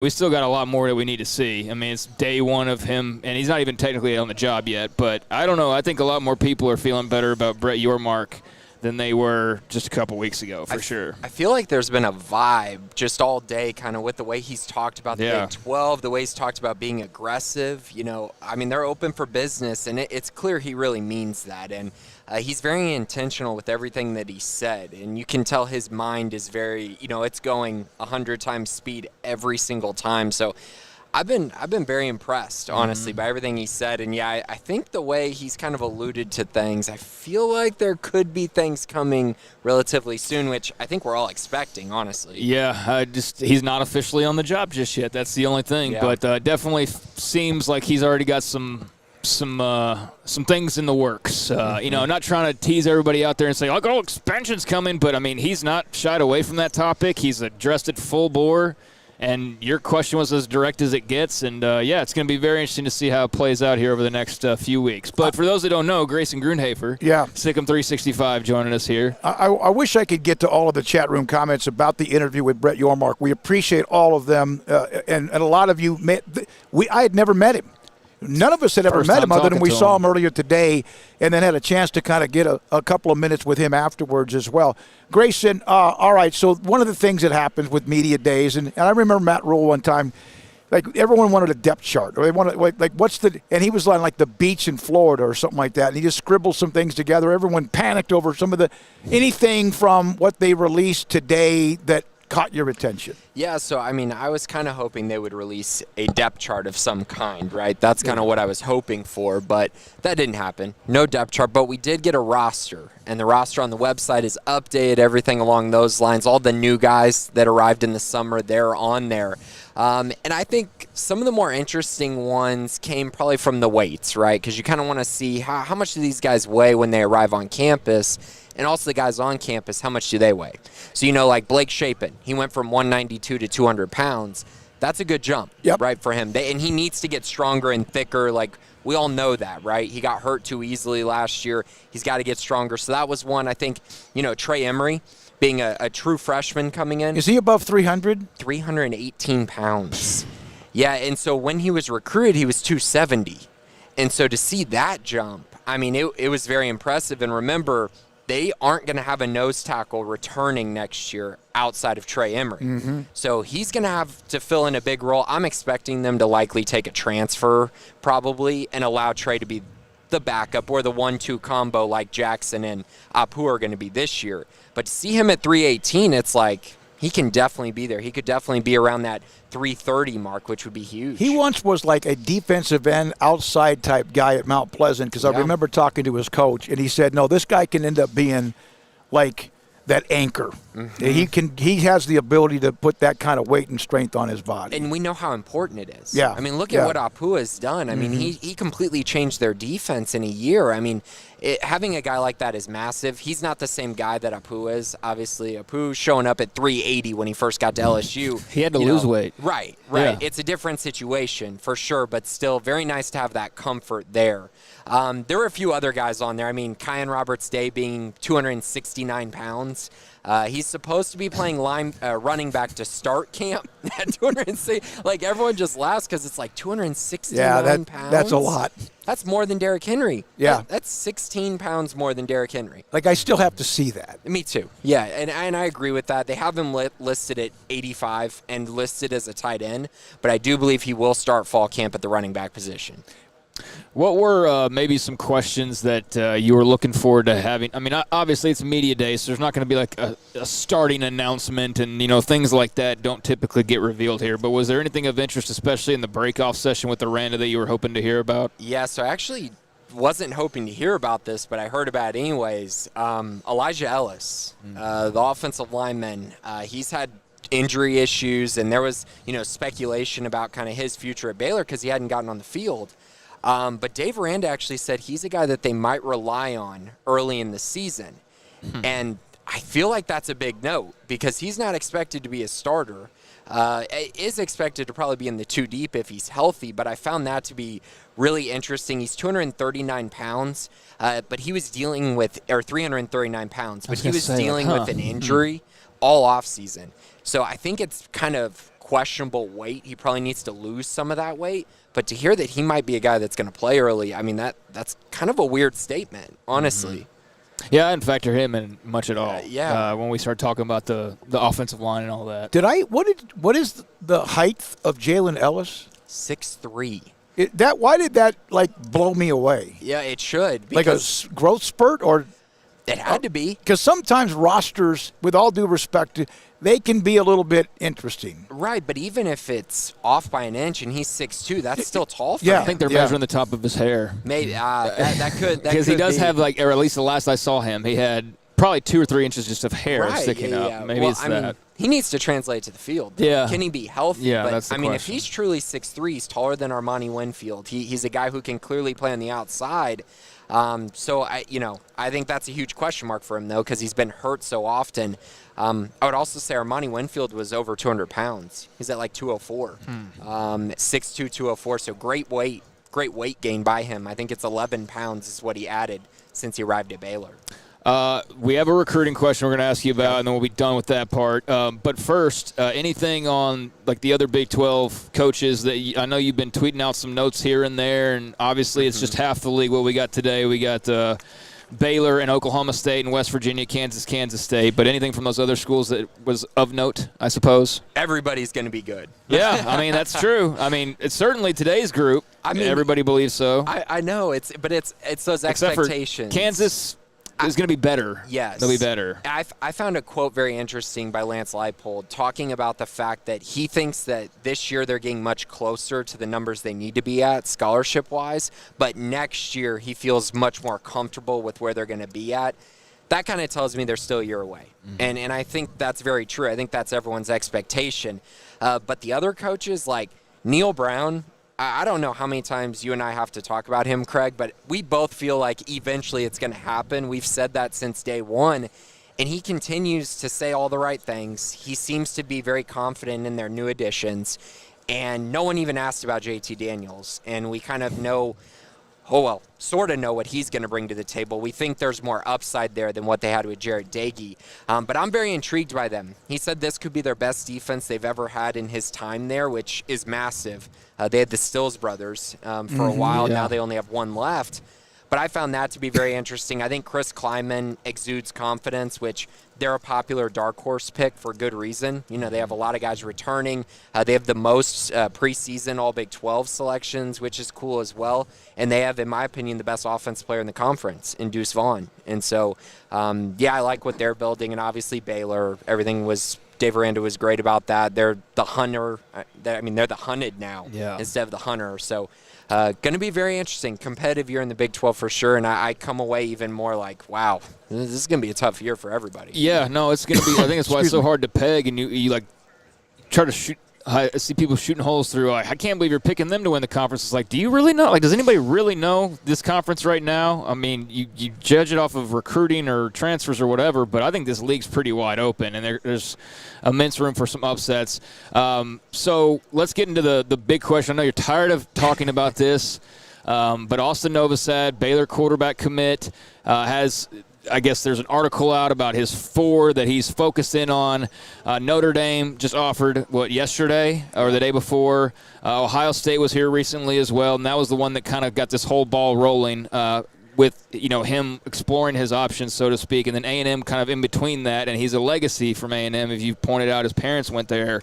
We still got a lot more that we need to see. I mean, it's day one of him, and he's not even technically on the job yet. But I don't know. I think a lot more people are feeling better about Brett Yormark than they were just a couple weeks ago, for sure. I feel like there's been a vibe just all day kind of with the way he's talked about the Big 12, the way he's talked about being aggressive. You know, I mean, they're open for business, and it's clear he really means that. And he's very intentional with everything that he said, and you can tell his mind is very, you know, it's going 100 times speed every single time. So I've been very impressed, honestly, by everything he said. And, yeah, I think the way he's kind of alluded to things, I feel like there could be things coming relatively soon, which I think we're all expecting, honestly. Yeah, he's not officially on the job just yet. That's the only thing. Yeah. But definitely seems like he's already got some things in the works. You know, not trying to tease everybody out there and say, oh, expansion's coming. But, I mean, he's not shied away from that topic. He's addressed it full bore. And your question was as direct as it gets. And, yeah, it's going to be very interesting to see how it plays out here over the next few weeks. But for those that don't know, Grayson Grundhoefer, Sic'Em365, joining us here. I wish I could get to all of the chat room comments about the interview with Brett Yormark. We appreciate all of them. And a lot of you, I had never met him. None of us had ever met him other than we saw him earlier today and then had a chance to kind of get a couple of minutes with him afterwards as well. Grayson, all right, so one of the things that happens with media days, and I remember Matt Rule one time, like everyone wanted a depth chart. Or they wanted, like what's the – and he was on like the beach in Florida or something like that, and he just scribbled some things together. Everyone panicked over some of the – anything from what they released today that caught your attention? Yeah, so, I mean, I was kind of hoping they would release a depth chart of some kind, right? That's kind of what I was hoping for, but that didn't happen. No depth chart, but we did get a roster, and the roster on the website is updated, everything along those lines. All the new guys that arrived in the summer, they're on there. And I think some of the more interesting ones came probably from the weights, right? Because you kind of want to see how much do these guys weigh when they arrive on campus, and also the guys on campus, how much do they weigh? So, you know, like Blake Shapen, he went from 192 to 200 pounds. That's a good jump, right, for him. And he needs to get stronger and thicker. Like, we all know that, right? He got hurt too easily last year. He's got to get stronger. So that was one. I think, you know, Trey Emery, being a true freshman coming in. Is he above 300? 318 pounds. Yeah, and so when he was recruited, he was 270. And so to see that jump, I mean, it was very impressive. And remember, they aren't going to have a nose tackle returning next year outside of Trey Emery. So he's going to have to fill in a big role. I'm expecting them to likely take a transfer probably and allow Trey to be the backup or the 1-2 combo like Jackson and Apu are going to be this year. But to see him at 318, it's like he can definitely be there. He could definitely be around that 330 mark, which would be huge. He once was like a defensive end outside type guy at Mount Pleasant because I remember talking to his coach, and he said, no, this guy can end up being like that anchor. He has the ability to put that kind of weight and strength on his body. And we know how important it is. Yeah. I mean, look at what Apu has done. I mean, he completely changed their defense in a year. I mean, having a guy like that is massive. He's not the same guy that Apu is. Obviously, Apu showing up at 380 when he first got to LSU. He had to lose weight. Right. Yeah. It's a different situation for sure, but still very nice to have that comfort there. There were a few other guys on there. I mean, Kyan Roberts-Day being 269 pounds. He's supposed to be playing running back to start camp at 260. Like, everyone just laughs because it's like 269 pounds. That's a lot. That's more than Derrick Henry. Yeah. That's 16 pounds more than Derrick Henry. Like, I still have to see that. Me too. Yeah, and I agree with that. They have him listed at 85 and listed as a tight end, but I do believe he will start fall camp at the running back position. What were maybe some questions that you were looking forward to having? I mean, obviously it's media day, so there's not going to be like a starting announcement, and, you know, things like that don't typically get revealed here. But was there anything of interest, especially in the breakoff session with Aranda, that you were hoping to hear about? Yeah, so I actually wasn't hoping to hear about this, but I heard about it anyways. Elijah Ellis, the offensive lineman, he's had injury issues, and there was, you know, speculation about kind of his future at Baylor because he hadn't gotten on the field. But Dave Aranda actually said he's a guy that they might rely on early in the season. And I feel like that's a big note because he's not expected to be a starter. Is expected to probably be in the 2 deep if he's healthy, but I found that to be really interesting. He's 239 pounds, but he was dealing with, or 339 pounds, but he was dealing with an injury all offseason. So I think it's kind of questionable weight. He probably needs to lose some of that weight. But to hear that he might be a guy that's going to play early, I mean, that's kind of a weird statement, honestly. Yeah, I didn't factor him in much at all. Yeah. When we started talking about the offensive line and all that. What is the height of Jalen Ellis? 6'3". Why did that blow me away? Yeah, it should. Like a growth spurt, or it had to be. Because sometimes rosters, with all due respect, they can be a little bit interesting. Right, but even if it's off by an inch and he's 6'2", that's still tall for Yeah. him. I think they're measuring the top of his hair. Maybe that could Because he does be. have, or at least the last I saw him, he had probably 2 or 3 inches just of hair sticking up. Yeah. Maybe well, it's I that. mean, he needs to translate to the field. Yeah. Can he be healthy? Yeah, but, that's the I mean, question. if he's truly 6'3", he's taller than Armani Winfield. He's a guy who can clearly play on the outside. So I think that's a huge question mark for him, though, because he's been hurt so often. I would also say Armani Winfield was over 200 pounds. He's at 204, 6'2", 204. So great weight gain by him. I think it's 11 pounds is what he added since he arrived at Baylor. We have a recruiting question we're going to ask you about, and then we'll be done with that part. But first, anything on the other Big 12 coaches that I know you've been tweeting out some notes here and there, and obviously it's just half the league. What we got today, we got Baylor and Oklahoma State and West Virginia, Kansas State. But anything from those other schools that was of note, I suppose? Everybody's going to be good. Yeah, I mean, that's true. I mean, it's certainly today's group. I mean, everybody believes so. I know, it's those expectations. Except for Kansas is going to be better. Yes. They'll be better. I found a quote very interesting by Lance Leipold talking about the fact that he thinks that this year they're getting much closer to the numbers they need to be at scholarship-wise, but next year he feels much more comfortable with where they're going to be at. That kind of tells me they're still a year away. Mm-hmm. And I think that's very true. I think that's everyone's expectation. But the other coaches, like Neil Brown, I don't know how many times you and I have to talk about him, Craig, but we both feel like eventually it's going to happen. We've said that since day one, and he continues to say all the right things. He seems to be very confident in their new additions, and no one even asked about JT Daniels, and we kind of know, sort of know what he's going to bring to the table. We think there's more upside there than what they had with Jarret Doege. But I'm very intrigued by them. He said this could be their best defense they've ever had in his time there, which is massive. They had the Stills brothers for a while. Yeah. Now they only have one left. But I found that to be very interesting. I think Chris Kleiman exudes confidence, which they're a popular dark horse pick for good reason. You know, they have a lot of guys returning. They have the most preseason All Big 12 selections, which is cool as well. And they have, in my opinion, the best offensive player in the conference in Deuce Vaughn. And so, I like what they're building. And obviously Baylor, Dave Aranda was great about that. They're the hunter. They're the hunted now instead of the hunter. So going to be very interesting. Competitive year in the Big 12 for sure. And I come away even more like, wow, this is going to be a tough year for everybody. Yeah, no, it's going to be. I think that's why it's so hard to peg. And you try to shoot. I see people shooting holes through. I can't believe you're picking them to win the conference. It's like, do you really know? Does anybody really know this conference right now? I mean, you judge it off of recruiting or transfers or whatever, but I think this league's pretty wide open, and there's immense room for some upsets. So let's get into the big question. I know you're tired of talking about this, but Austin Novosad, Baylor quarterback commit, has – I guess there's an article out about his 4 that he's focused in on. Notre Dame just offered, yesterday or the day before. Ohio State was here recently as well, and that was the one that kind of got this whole ball rolling with him exploring his options, so to speak, and then A&M kind of in between that, and he's a legacy from A&M. If you pointed out, his parents went there.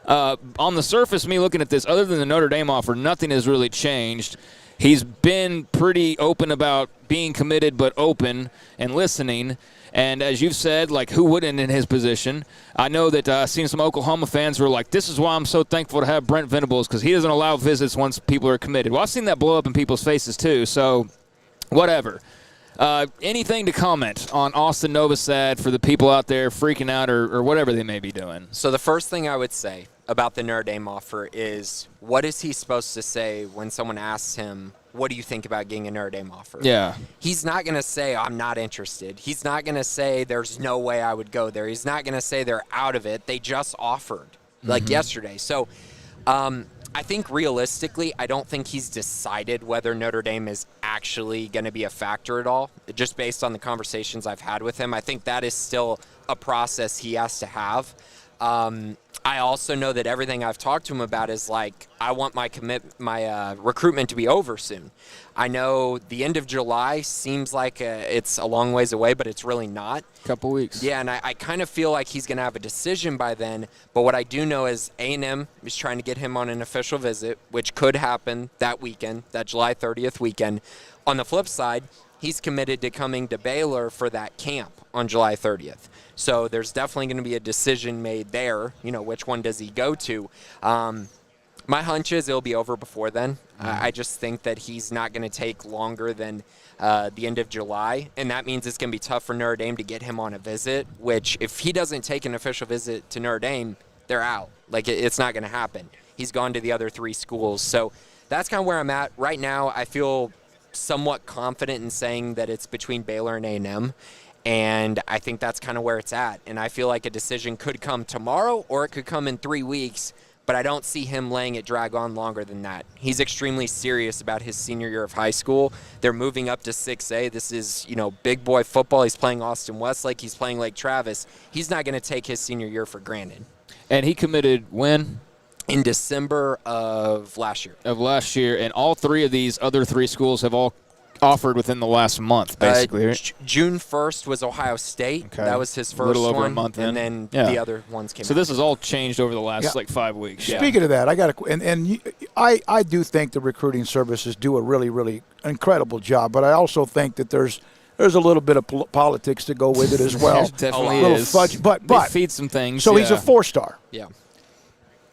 On the surface, me looking at this, other than the Notre Dame offer, nothing has really changed. He's been pretty open about being committed but open and listening. And as you've said, who wouldn't in his position? I know that I've seen some Oklahoma fans who are like, this is why I'm so thankful to have Brent Venables, because he doesn't allow visits once people are committed. Well, I've seen that blow up in people's faces too, so whatever. Anything to comment on Austin Novosad for the people out there freaking out or whatever they may be doing? So the first thing I would say about the Notre Dame offer is, what is he supposed to say when someone asks him, what do you think about getting a Notre Dame offer? Yeah. He's not going to say, I'm not interested. He's not going to say, there's no way I would go there. He's not going to say they're out of it. They just offered, yesterday. So I think realistically, I don't think he's decided whether Notre Dame is actually going to be a factor at all, just based on the conversations I've had with him. I think that is still a process he has to have. I also know that everything I've talked to him about is like, I want my recruitment to be over soon. I know the end of July seems like it's a long ways away, but it's really not. Couple weeks. Yeah, and I kind of feel like he's going to have a decision by then. But what I do know is A&M is trying to get him on an official visit, which could happen that weekend, that July 30th weekend. On the flip side, he's committed to coming to Baylor for that camp on July 30th. So there's definitely going to be a decision made there. You know, which one does he go to? My hunch is it'll be over before then. I just think that he's not going to take longer than the end of July, and that means it's going to be tough for Notre Dame to get him on a visit, which if he doesn't take an official visit to Notre Dame, they're out. Like, it's not going to happen. He's gone to the other 3 schools. So that's kind of where I'm at. Right now, I feel somewhat confident in saying that it's between Baylor and A&M. And I think that's kind of where it's at. And I feel like a decision could come tomorrow or it could come in 3 weeks, but I don't see him letting it drag on longer than that. He's extremely serious about his senior year of high school. They're moving up to 6A. This is, big boy football. He's playing Austin Westlake. He's playing Lake Travis. He's not going to take his senior year for granted. And he committed when? In December of last year. And all 3 of these other 3 schools have all offered within the last month, basically, right? June 1st was Ohio State. Okay. That was his first one. A little over a month and then the other ones came out. So this has all changed over the last, 5 weeks. Speaking of that, I do think the recruiting services do a really, really incredible job, but I also think that there's a little bit of politics to go with it as well. Definitely a little is. Fudge, but they feed some things. So he's a 4-star. Yeah.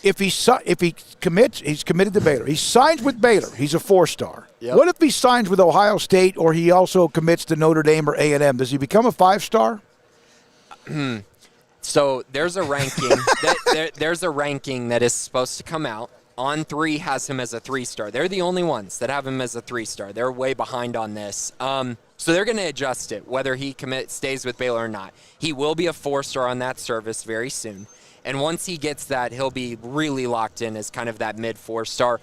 If he commits, he's committed to Baylor. He signs with Baylor. He's a 4-star. Yep. What if he signs with Ohio State or he also commits to Notre Dame or A&M? Does he become a 5-star? So there's a ranking. There's a ranking that is supposed to come out. On3 has him as a 3-star. They're the only ones that have him as a 3-star. They're way behind on this. So they're going to adjust it, whether he stays with Baylor or not. He will be a 4-star on that service very soon. And once he gets that, he'll be really locked in as kind of that mid 4-star.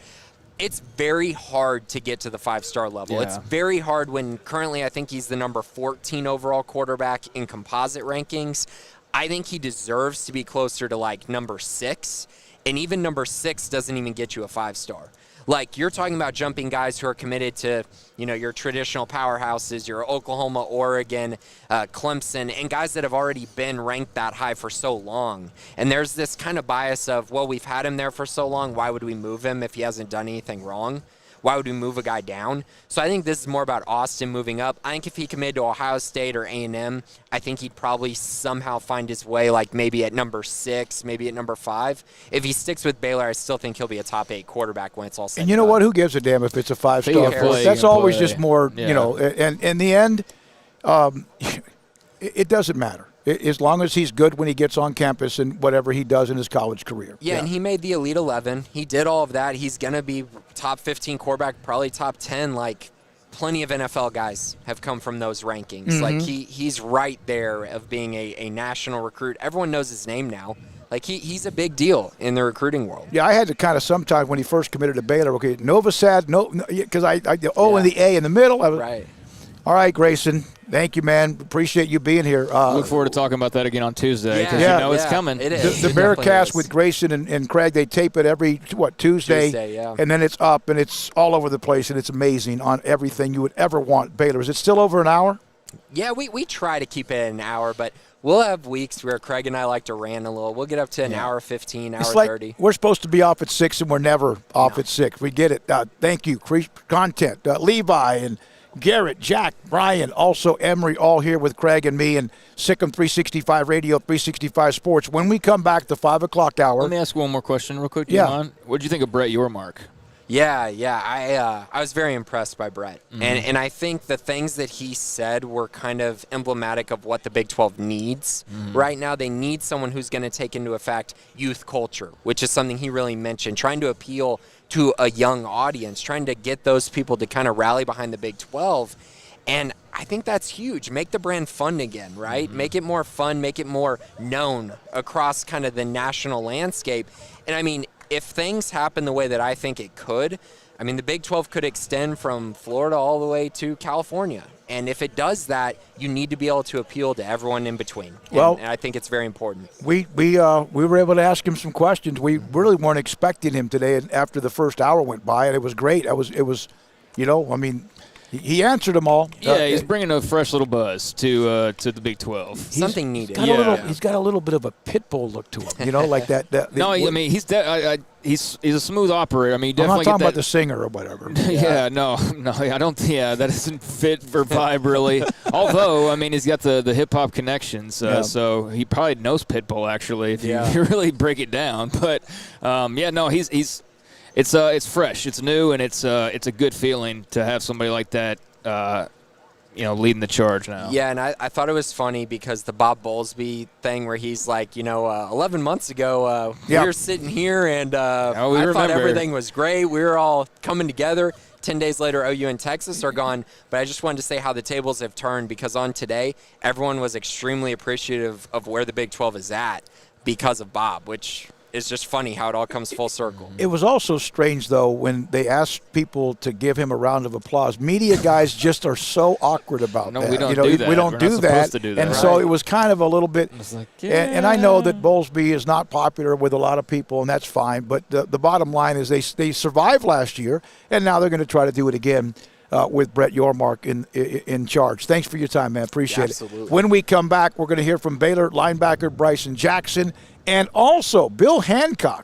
It's very hard to get to the 5-star level. Yeah. It's very hard when currently I think he's the number 14 overall quarterback in composite rankings. I think he deserves to be closer to like number 6. And even number 6 doesn't even get you a 5-star. Like, you're talking about jumping guys who are committed to, your traditional powerhouses, your Oklahoma, Oregon, Clemson, and guys that have already been ranked that high for so long. And there's this kind of bias of, well, we've had him there for so long. Why would we move him if he hasn't done anything wrong? Why would we move a guy down? So I think this is more about Austin moving up. I think if he committed to Ohio State or A&M, I think he'd probably somehow find his way, like maybe at number 6, maybe at number 5. If he sticks with Baylor, I still think he'll be a top 8 quarterback when it's all said. And you know what? Who gives a damn if it's a 5-star? That's always just more, and in the end, it doesn't matter. As long as he's good when he gets on campus and whatever he does in his college career. Yeah, and he made the Elite 11. He did all of that. He's going to be top 15 quarterback, probably top 10. Like, plenty of NFL guys have come from those rankings. Mm-hmm. Like, he's right there of being a national recruit. Everyone knows his name now. Like, he's a big deal in the recruiting world. Yeah, I had to kind of sometimes when he first committed to Baylor, okay, Novosad, because the O and the A in the middle. Right. All right, Grayson. Thank you, man. Appreciate you being here. Look forward to talking about that again on Tuesday because it's coming. It is. The Bearcast with Grayson and Craig, they tape it every, Tuesday, and then it's up, and it's all over the place, and it's amazing on everything you would ever want. Baylor, is it still over an hour? Yeah, we try to keep it an hour, but we'll have weeks where Craig and I like to rant a little. We'll get up to an hour 15, hour 30. We're supposed to be off at 6, and we're never off at 6. We get it. Thank you. Content. Levi and Garrett, Jack, Brian, also Emery, all here with Craig and me and Sic'Em365 Radio, 365 Sports. When we come back, the 5 o'clock hour. Let me ask one more question real quick. What did you think of Brett Yormark? Yeah. I was very impressed by Brett. Mm-hmm. And I think the things that he said were kind of emblematic of what the Big 12 needs. Mm-hmm. Right now, they need someone who's going to take into effect youth culture, which is something he really mentioned, trying to appeal to a young audience, trying to get those people to kind of rally behind the Big 12. And I think that's huge. Make the brand fun again, right? Mm-hmm. Make it more fun, make it more known across kind of the national landscape. And I mean, if things happen the way that I think it could, I mean, the Big 12 could extend from Florida all the way to California. And if it does that, you need to be able to appeal to everyone in between. Well, and I think it's very important. We were able to ask him some questions. We really weren't expecting him today after the first hour went by, and it was great. It was, I mean, he answered them all. Yeah, he's bringing a fresh little buzz to the Big 12. Something needed. He's got a little bit of a pit bull look to him, like that. No, I mean he's a smooth operator. I mean, I'm not talking about the singer or whatever. Yeah, no, I don't. Yeah, that doesn't fit for vibe really. Although, I mean, he's got the hip hop connections, so he probably knows Pitbull actually if you really break it down. But he's. It's fresh, it's new, and it's a good feeling to have somebody like that, leading the charge now. Yeah, and I thought it was funny because the Bob Bowlesby thing where he's like, 11 months ago, we were sitting here and I thought everything was great. We were all coming together. 10 days later, OU and Texas are gone. But I just wanted to say how the tables have turned because on today, everyone was extremely appreciative of where the Big 12 is at because of Bob, which – it's just funny how it all comes full circle. It was also strange, though, when they asked people to give him a round of applause. Media guys just are so awkward about that. We don't do that. We don't do that. And so it was kind of a little bit. And I know that Bowlesby is not popular with a lot of people, and that's fine. But the bottom line is they survived last year, and now they're going to try to do it again. With Brett Yormark in charge. Thanks for your time, man. Appreciate it. When we come back, we're going to hear from Baylor linebacker Bryson Jackson and also Bill Hancock.